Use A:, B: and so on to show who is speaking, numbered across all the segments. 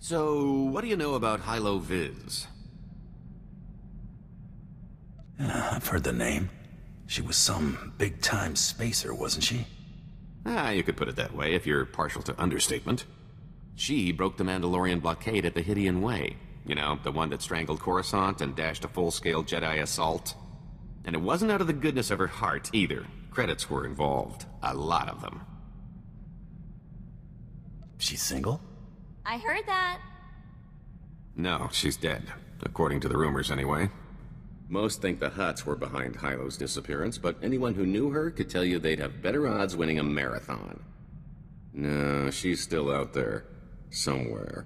A: So, what do you know about Hilo Viz?
B: I've heard the name. She was some big-time spacer, wasn't she?
A: You could put it that way if you're partial to understatement. She broke the Mandalorian blockade at the Hydian Way. You know, the one that strangled Coruscant and dashed a full-scale Jedi assault. And it wasn't out of the goodness of her heart, either. Credits were involved. A lot of them.
B: She's single?
C: I heard that.
A: No, she's dead. According to the rumors, anyway. Most think the Hutts were behind Hilo's disappearance, but anyone who knew her could tell you they'd have better odds winning a marathon. No, she's still out there. Somewhere.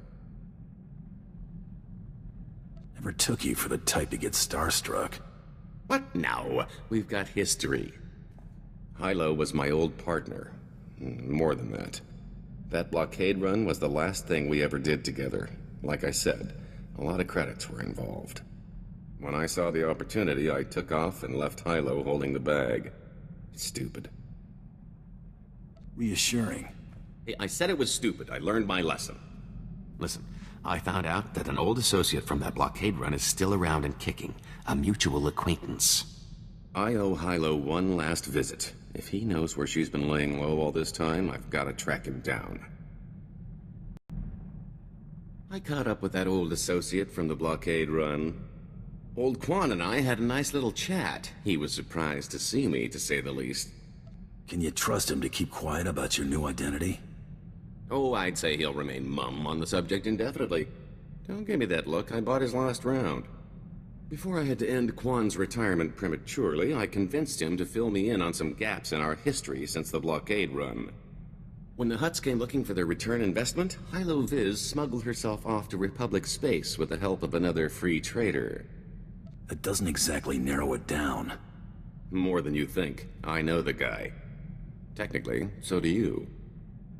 B: Never took you for the type to get starstruck.
A: What now? We've got history. Hilo was my old partner. More than that. That blockade run was the last thing we ever did together. Like I said, a lot of credits were involved. When I saw the opportunity, I took off and left Hilo holding the bag. Stupid.
B: Reassuring.
A: Hey, I said it was stupid. I learned my lesson. Listen, I found out that an old associate from that blockade run is still around and kicking. A mutual acquaintance. I owe Hilo one last visit. If he knows where she's been laying low all this time, I've got to track him down. I caught up with that old associate from the blockade run. Old Quan and I had a nice little chat. He was surprised to see me, to say the least.
B: Can you trust him to keep quiet about your new identity?
A: Oh, I'd say he'll remain mum on the subject indefinitely. Don't give me that look. I bought his last round. Before I had to end Quan's retirement prematurely, I convinced him to fill me in on some gaps in our history since the blockade run. When the Hutts came looking for their return investment, Hilo Viz smuggled herself off to Republic space with the help of another free trader.
B: That doesn't exactly narrow it down.
A: More than you think. I know the guy. Technically, so do you.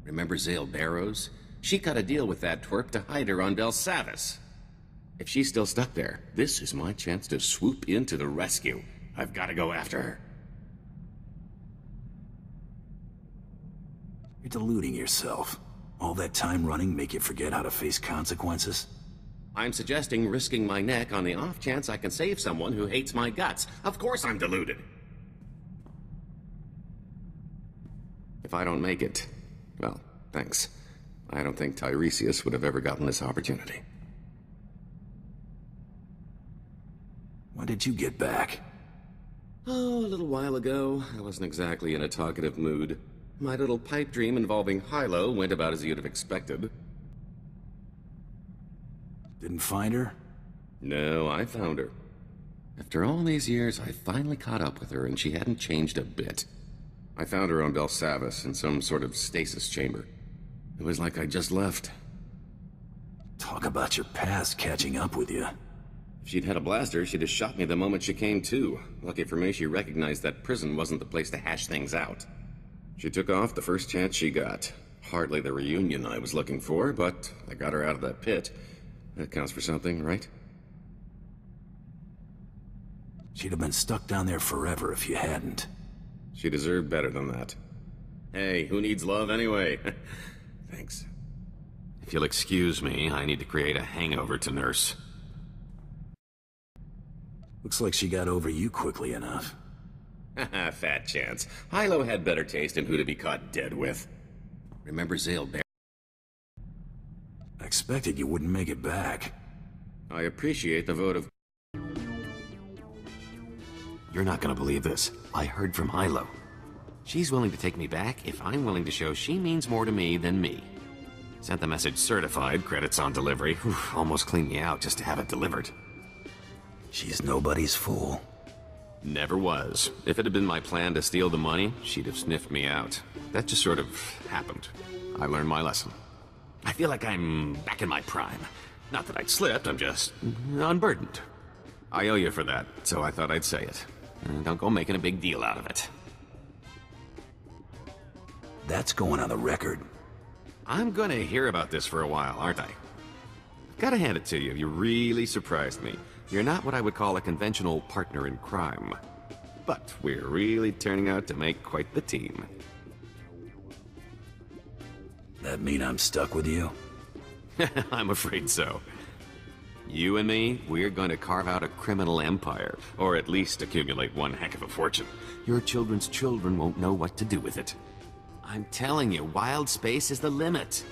A: Remember Zale Barrows? She cut a deal with that twerp to hide her on Belsavis. If she's still stuck there, this is my chance to swoop in to the rescue. I've got to go after her.
B: You're deluding yourself. All that time running make you forget how to face consequences?
A: I'm suggesting risking my neck on the off chance I can save someone who hates my guts. Of course I'm deluded. If I don't make it, well, thanks. I don't think Tiresias would have ever gotten this opportunity.
B: When did you get back?
A: Oh, a little while ago. I wasn't exactly in a talkative mood. My little pipe dream involving Hilo went about as you'd have expected.
B: Didn't find her?
A: No, I found her. After all these years, I finally caught up with her, and she hadn't changed a bit. I found her on Belsavis in some sort of stasis chamber. It was like I just left.
B: Talk about your past catching up with you.
A: If she'd had a blaster, she'd have shot me the moment she came to. Lucky for me, she recognized that prison wasn't the place to hash things out. She took off the first chance she got. Hardly the reunion I was looking for, but I got her out of that pit. That counts for something, right?
B: She'd have been stuck down there forever if you hadn't.
A: She deserved better than that. Hey, who needs love anyway? Thanks. If you'll excuse me, I need to create a hangover to nurse.
B: Looks like she got over you quickly enough.
A: Haha, fat chance. Hilo had better taste in who to be caught dead with. Remember Zale Bear?
B: I expected you wouldn't make it back.
A: I appreciate the vote of... You're not gonna believe this. I heard from Hilo. She's willing to take me back if I'm willing to show she means more to me than me. Sent the message certified, credits on delivery. Whew, almost cleaned me out just to have it delivered.
B: She's nobody's fool.
A: Never was. If it had been my plan to steal the money, she'd have sniffed me out. That just sort of happened. I learned my lesson. I feel like I'm back in my prime. Not that I'd slipped, I'm just unburdened. I owe you for that, so I thought I'd say it. Don't go making a big deal out of it.
B: That's going on the record.
A: I'm gonna hear about this for a while, aren't I? Gotta hand it to you, you really surprised me. You're not what I would call a conventional partner in crime. But we're really turning out to make quite the team.
B: That mean I'm stuck with you?
A: I'm afraid so. You and me, we're going to carve out a criminal empire, or at least accumulate one heck of a fortune. Your children's children won't know what to do with it. I'm telling you, wild space is the limit.